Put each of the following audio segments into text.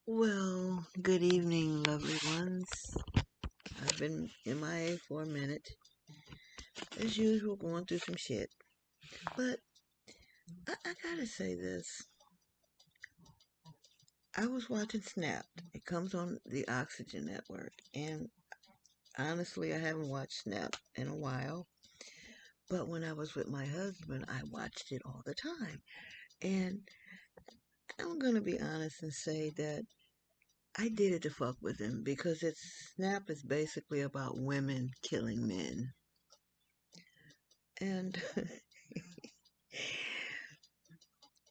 Well, good evening, lovely ones. I've been MIA for a minute. As usual, going through some shit. But I gotta say this. I was watching Snapped. It comes on the Oxygen Network. And honestly, I haven't watched Snapped in a while. But when I was with my husband, I watched it all the time. And I'm gonna be honest and say that I did it to fuck with him because Snap is basically about women killing men. And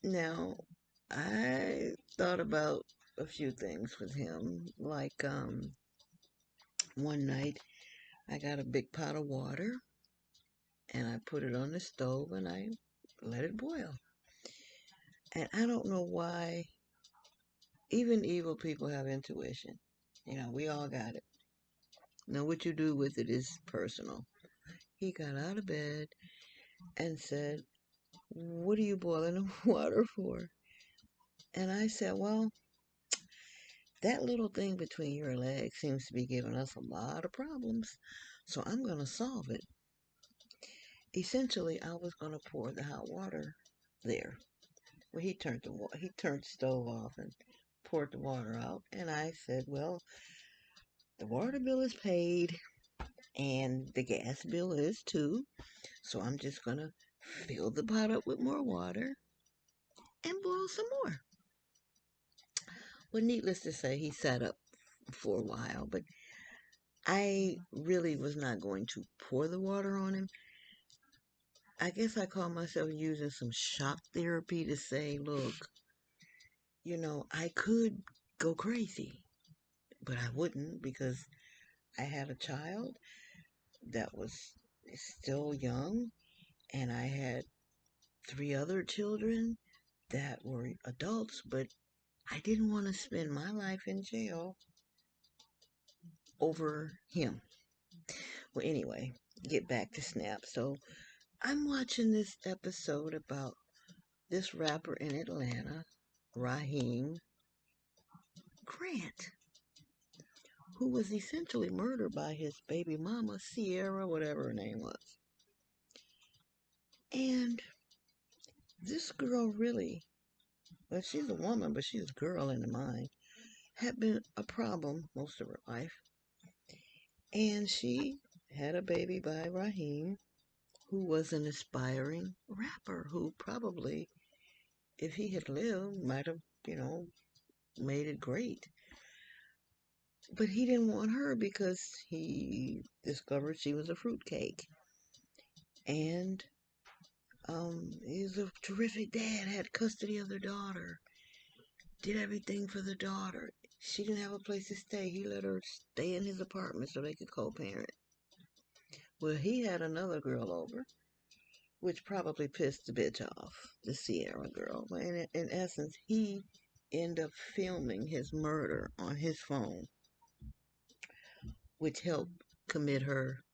now, I thought about a few things with him. Like, one night I got a big pot of water and I put it on the stove and I let it boil. And I don't know why, even evil people have intuition. We all got it. Now, what you do with it is personal. He got out of bed and said, "What are you boiling the water for?" And I said, "Well, that little thing between your legs seems to be giving us a lot of problems, so I'm going to solve it." Essentially, I was going to pour the hot water there. Well, he turned the stove off and poured the water out, and I said, "Well, the water bill is paid, and the gas bill is too, so I'm just going to fill the pot up with more water and boil some more." Well, needless to say, he sat up for a while, but I really was not going to pour the water on him. I guess I call myself using some shock therapy to say, look, I could go crazy, but I wouldn't because I had a child that was still young, and I had three other children that were adults, but I didn't want to spend my life in jail over him. Well, anyway, get back to Snap. So I'm watching this episode about this rapper in Atlanta, Raheem Grant, who was essentially murdered by his baby mama, Sierra, whatever her name was. And this girl really, well, she's a woman, but she's a girl in the mind, had been a problem most of her life. And she had a baby by Raheem, who was an aspiring rapper who probably, if he had lived, might have, you know, made it great. But he didn't want her because he discovered she was a fruitcake. And he's a terrific dad, had custody of their daughter, did everything for the daughter. She didn't have a place to stay. He let her stay in his apartment so they could co-parent. Well, he had another girl over, which probably pissed the bitch off, the Sierra girl. In essence, he ended up filming his murder on his phone, which help her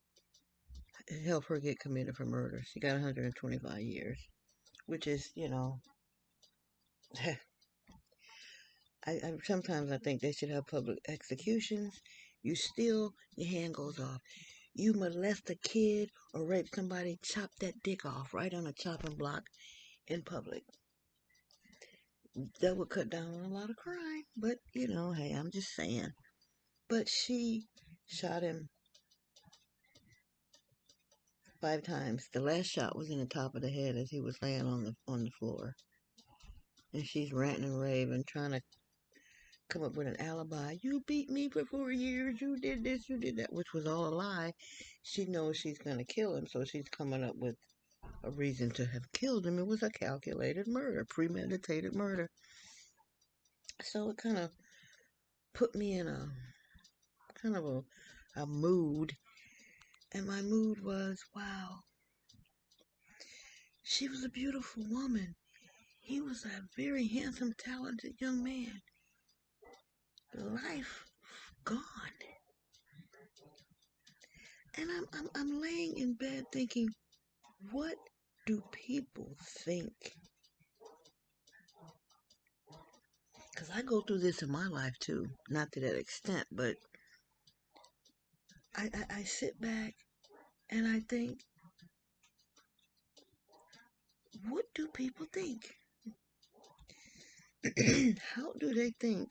get committed for murder. She got 125 years, which is, I sometimes I think they should have public executions. You steal, your hand goes off. You molest a kid or rape somebody, chop that dick off right on a chopping block in public. That would cut down on a lot of crime. But, hey, I'm just saying. But she shot him 5 times. The last shot was in the top of the head as he was laying on the floor. And she's ranting and raving, trying to come up with an alibi. You beat me for 4 years. You did this, you did that, which was all a lie. She knows she's going to kill him, so she's coming up with a reason to have killed him. It was a calculated murder, premeditated murder. So it kind of put me in a kind of a mood. And my mood was, wow, she was a beautiful woman. He was a very handsome, talented young man. Life gone. And I'm laying in bed thinking, what do people think? Because I go through this in my life too, not to that extent, but I sit back and I think, what do people think? How do they think?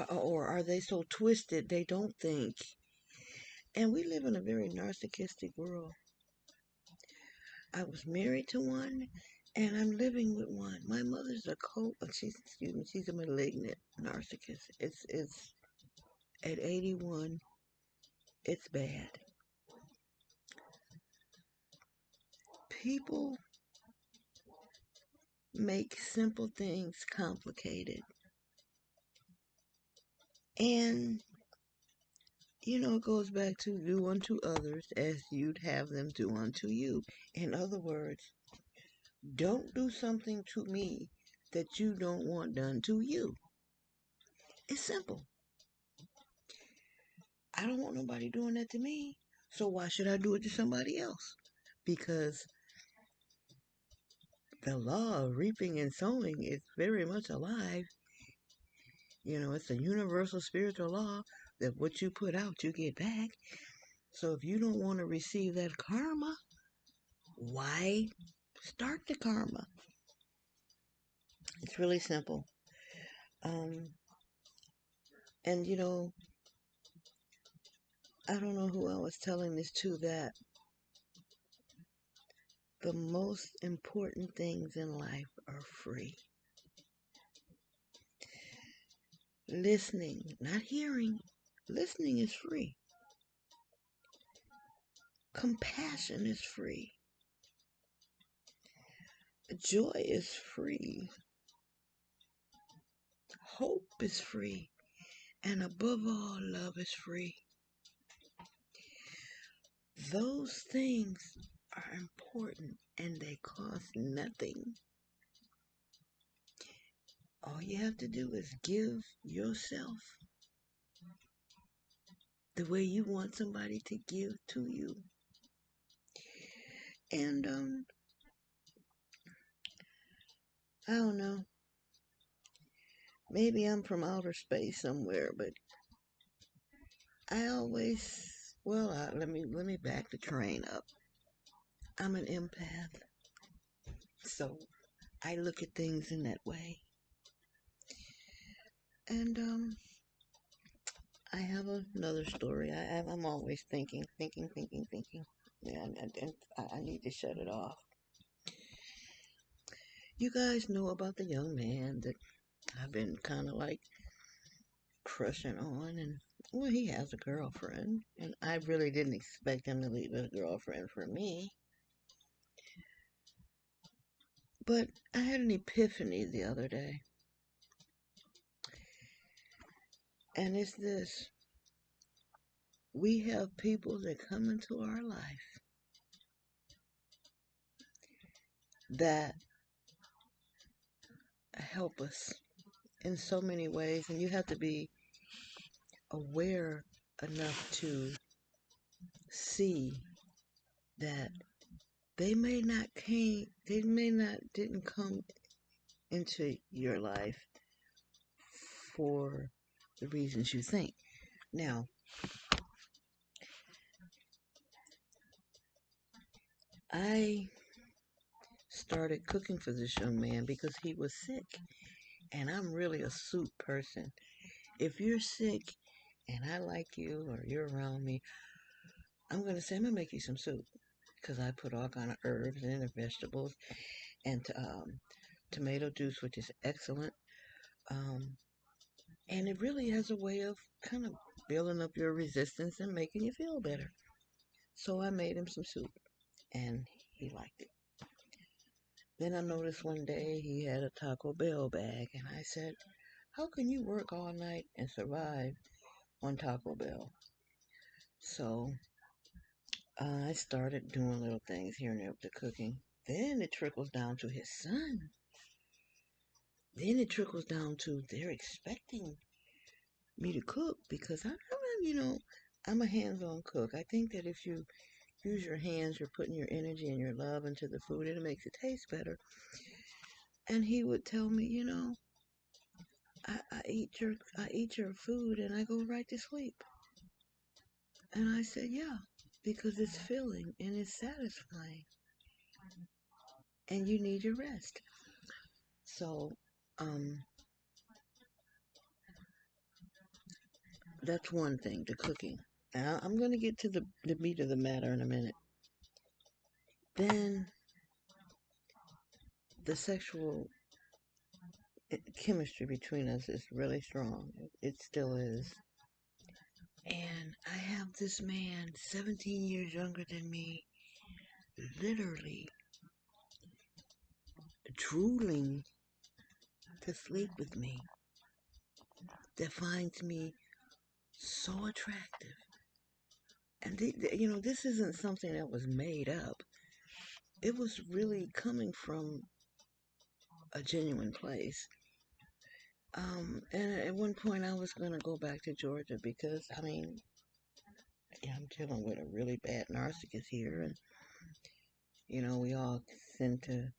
Or are they so twisted they don't think? And we live in a very narcissistic world. I was married to one, and I'm living with one. My mother's a she's a malignant narcissist. It's at 81, it's bad. People make simple things complicated. And, it goes back to do unto others as you'd have them do unto you. In other words, don't do something to me that you don't want done to you. It's simple. I don't want nobody doing that to me. So why should I do it to somebody else? Because the law of reaping and sowing is very much alive. It's a universal spiritual law that what you put out, you get back. So if you don't want to receive that karma, why start the karma? It's really simple. Um, and I don't know who I was telling this to, that the most important things in life are free. Listening, not hearing. Listening is free. Compassion is free. Joy is free. Hope is free. And above all, love is free. Those things are important and they cost nothing. All you have to do is give yourself the way you want somebody to give to you. And I don't know. Maybe I'm from outer space somewhere, but I always, let me back the train up. I'm an empath, so I look at things in that way. And I have another story. I'm always thinking. Yeah, and I need to shut it off. You guys know about the young man that I've been kind of like crushing on, and well, he has a girlfriend, and I really didn't expect him to leave his girlfriend for me. But I had an epiphany the other day, and it's this: we have people that come into our life that help us in so many ways, and you have to be aware enough to see that they may not didn't come into your life for the reasons you think. Now, I started cooking for this young man because he was sick, and I'm really a soup person. If you're sick and I like you or you're around me, I'm gonna say I'm gonna make you some soup because I put all kind of herbs in and vegetables and tomato juice, which is excellent. Um, and it really has a way of kind of building up your resistance and making you feel better. So I made him some soup, and he liked it. Then I noticed one day he had a Taco Bell bag, and I said, "How can you work all night and survive on Taco Bell?" So I started doing little things here and there with the cooking. Then it trickles down to his son. Then it trickles down to they're expecting me to cook because I'm a hands-on cook. I think that if you use your hands, you're putting your energy and your love into the food, and it makes it taste better. And he would tell me, I eat your food and I go right to sleep. And I said, yeah, because it's filling and it's satisfying and you need your rest. So, um, that's one thing, the cooking. Now, I'm going to get to the meat of the matter in a minute. Then, the sexual chemistry between us is really strong. It still is. And I have this man, 17 years younger than me, literally drooling to sleep with me, that finds me so attractive. And, this isn't something that was made up. It was really coming from a genuine place. And at one point I was going to go back to Georgia because, yeah, I'm dealing with a really bad narcissist here. And, we all tend to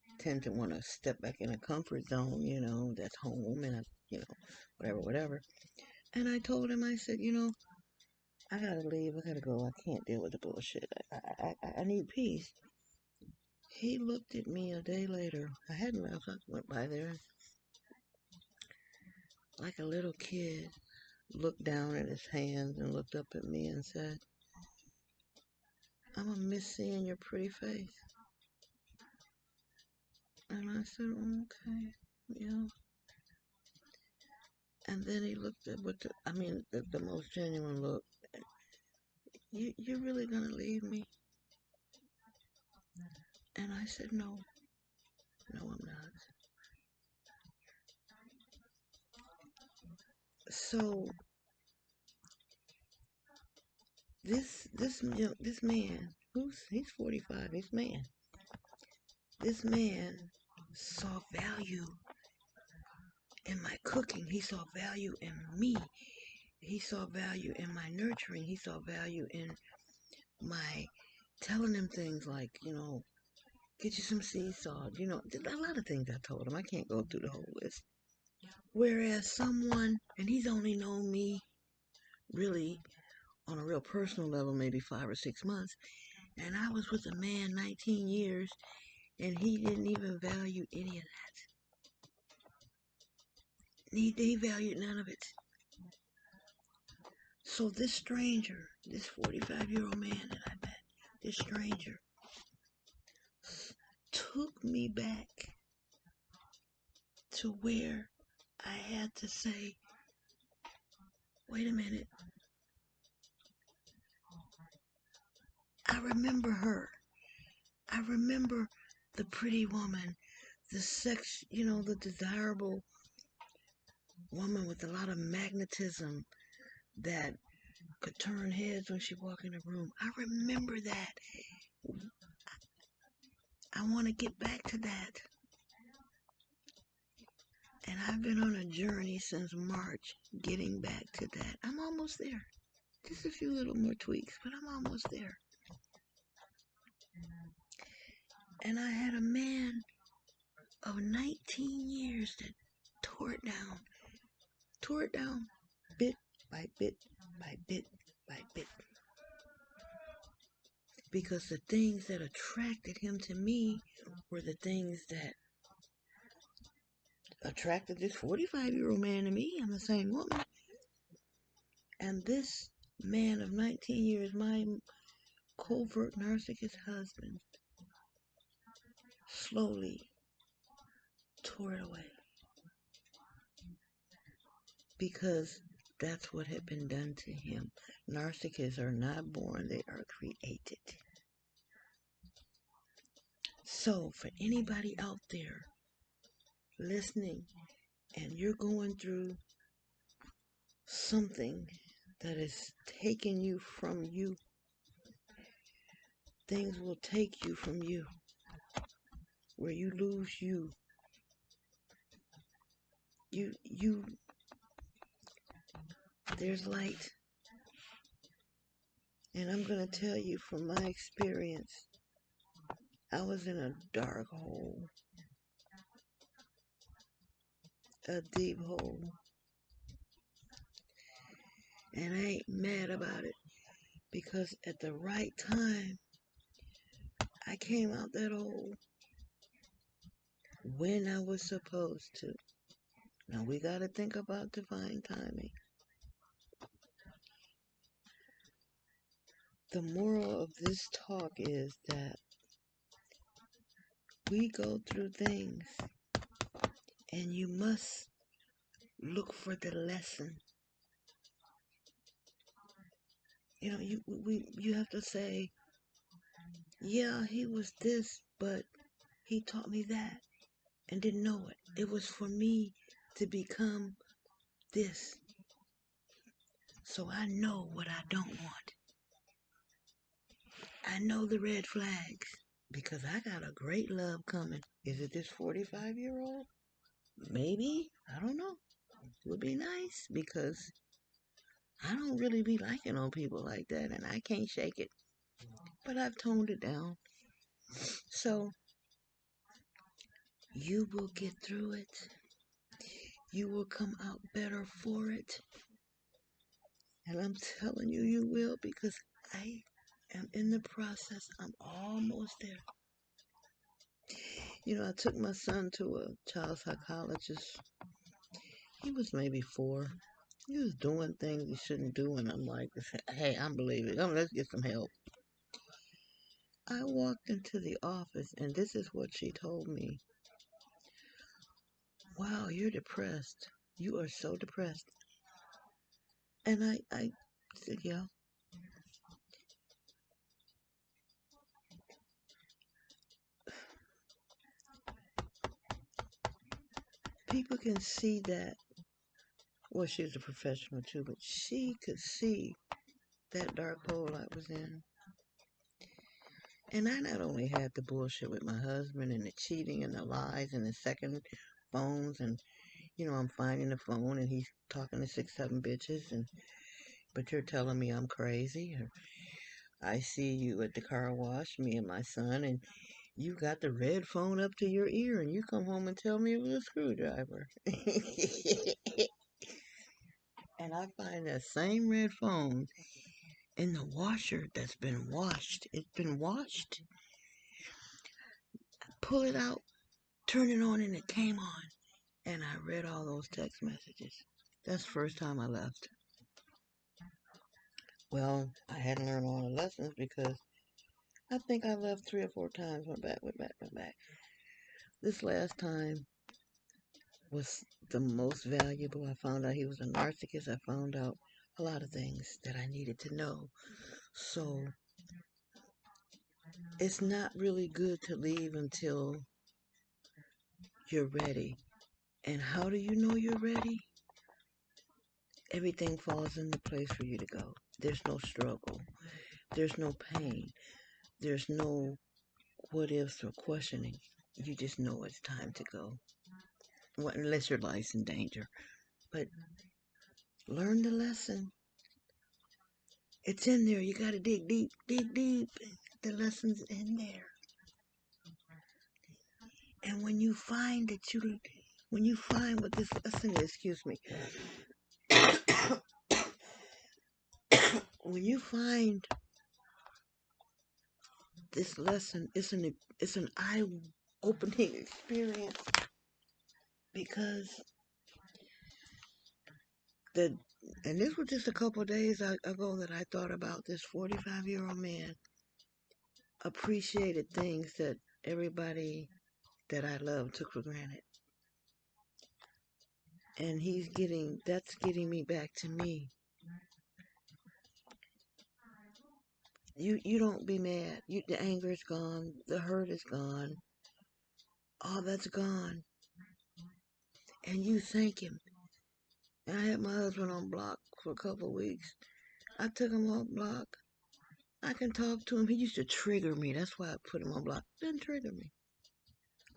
want to step back in a comfort zone, that's home and, whatever. And I told him, I said, I gotta leave. I gotta go. I can't deal with the bullshit. I need peace. He looked at me a day later. I hadn't left. I went by there like a little kid, looked down at his hands and looked up at me and said, I'm gonna miss seeing your pretty face. And I said, okay, yeah. And then he looked at the most genuine look. You're really gonna leave me? And I said, no, no, I'm not. So this man, he's 45, he's man. This man saw value in my cooking. He saw value in me. He saw value in my nurturing. He saw value in my telling him things like, get you some sea salt. A lot of things I told him. I can't go through the whole list. Whereas and he's only known me really on a real personal level, maybe 5 or 6 months. And I was with a man 19 years, and he didn't even value any of that. He valued none of it. So this stranger, this 45-year-old man that I met, this stranger, took me back to where I had to say, wait a minute, I remember her. I remember the pretty woman, the desirable woman with a lot of magnetism that could turn heads when she walked in a room. I remember that. I want to get back to that. And I've been on a journey since March getting back to that. I'm almost there. Just a few little more tweaks, but I'm almost there. And I had a man of 19 years that tore it down, bit by bit by bit by bit. Because the things that attracted him to me were the things that attracted this 45-year-old man to me. I'm the same woman. And this man of 19 years, my covert narcissist husband, slowly tore it away. Because that's what had been done to him. Narcissists are not born, they are created. So, for anybody out there listening and you're going through something that is taking you from you, things will take you from you, where you lose you. There's light. And I'm going to tell you from my experience, I was in a dark hole. a deep hole. And I ain't mad about it because at the right time, I came out that hole when I was supposed to. Now we got to think about divine timing. The moral of this talk is that we go through things and you must look for the lesson. You know, you have to say, yeah, he was this, but he taught me that and didn't know it. It was for me to become this. So I know what I don't want. I know the red flags because I got a great love coming. Is it this 45-year-old? Maybe. I don't know. It would be nice because I don't really be liking on people like that and I can't shake it. But I've toned it down. So you will get through it. You will come out better for it. And I'm telling you, you will because I am in the process. I'm almost there. You know, I took my son to a child psychologist. He was maybe 4. He was doing things he shouldn't do, and I'm like, hey, I'm believing. Come, let's get some help. I walked into the office, and this is what she told me. Wow, you're depressed. You are so depressed. And I said, yeah. People can see that. Well, she was a professional too, but she could see that dark hole I was in. And I not only had the bullshit with my husband and the cheating and the lies and the second phones and you know I'm finding the phone and he's talking to 6, 7 bitches and but you're telling me I'm crazy. Or I see you at the car wash, me and my son, and you got the red phone up to your ear and you come home and tell me it was a screwdriver. And I find that same red phone in the washer that's been washed. It's been washed. Pull it out, turn it on, and it came on. And I read all those text messages. That's the first time I left. Well, I hadn't learned all the lessons because I think I left 3 or 4 times, went back. This last time was the most valuable. I found out he was a narcissist. I found out a lot of things that I needed to know. So it's not really good to leave until you're ready. And how do you know you're ready? Everything falls into place for you to go. There's no struggle. There's no pain. There's no what ifs or questioning. You just know it's time to go. Well, unless your life's in danger. But learn the lesson. It's in there. You gotta dig deep, dig deep. The lesson's in there. And when you find that when you find what this lesson is, excuse me, when you find this lesson, it's an eye-opening experience because the and this was just a couple of days ago that I thought about this 45-year-old man appreciated things that everybody that I love took for granted. And that's getting me back to me. You don't be mad. The anger is gone. The hurt is gone. All that's gone. And you thank him. And I had my husband on block for a couple of weeks. I took him off block. I can talk to him. He used to trigger me. That's why I put him on block. Didn't trigger me.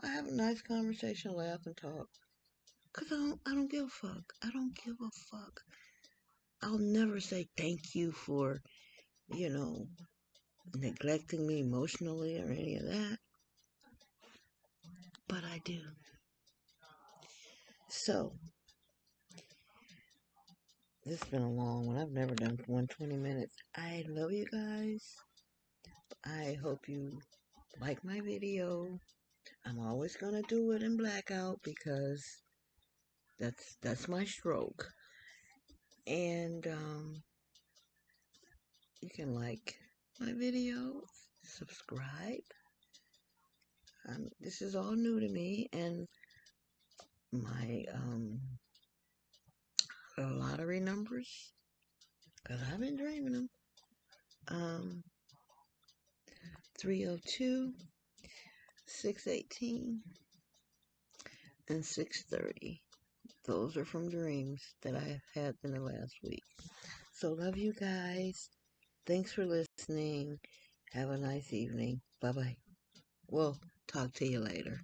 I have a nice conversation, laugh and talk. Cause I don't give a fuck. I don't give a fuck. I'll never say thank you for, you know, neglecting me emotionally or any of that. But I do. So, this has been a long one. I've never done 120 minutes. I love you guys. I hope you like my video. I'm always gonna do it in blackout because that's my stroke. And you can like my video, subscribe. This is all new to me, and my lottery numbers, because I've been dreaming them. 302, 618, and 630. Those are from dreams that I've had in the last week. So love you guys. Thanks for listening. Have a nice evening. Bye-bye. We'll talk to you later.